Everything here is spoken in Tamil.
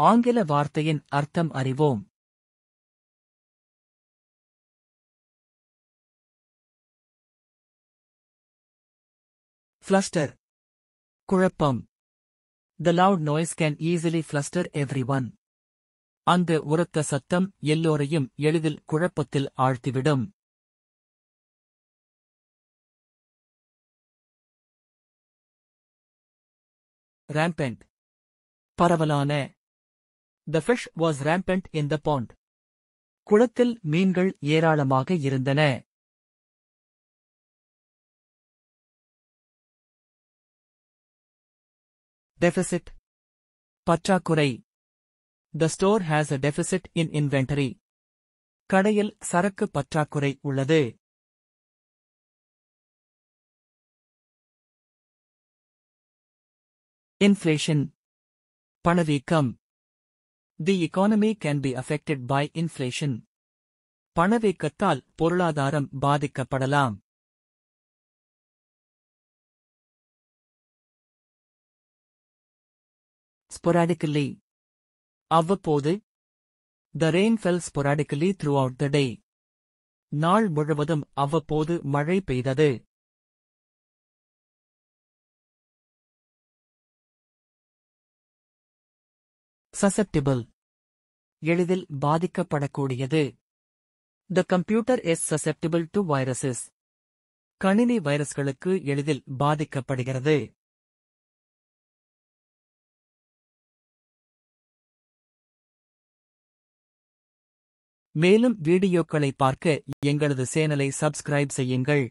ஆங்கில வார்த்தையின் அர்த்தம் அறிவோம். Fluster. குழப்பம். The loud noise can easily fluster everyone. அந்த உரத்த சத்தம் எல்லோரையும் எளிதில் குழப்பத்தில் ஆழ்த்திவிடும். Rampant. பரவலான. The fish was rampant in the pond. குளத்தில் மீன்கள் ஏராளமாக இருந்தன. Deficit. பற்றாக்குறை. The store has a deficit in inventory. கடையில் சரக்கு பற்றாக்குறை உள்ளது. Inflation. பணவீக்கம். The economy can be affected by inflation. பணவீக்கத்தால் பொருளாதாரம் பாதிக்கப்படலாம். Sporadically. அவ்வப்போது. The rain fell sporadically throughout the day. நாள் முழுவதும் அவ்வப்போது மழை பெய்தது. Susceptible. எளிதில் பாதிக்கப்படக்கூடியது. The computer is susceptible to viruses. கணினி வைரஸ்களுக்கு எளிதில் பாதிக்கப்படுகிறது. மேலும் வீடியோக்களை பார்க்க எங்களது சேனலை சப்ஸ்கிரைப் செய்யுங்கள்.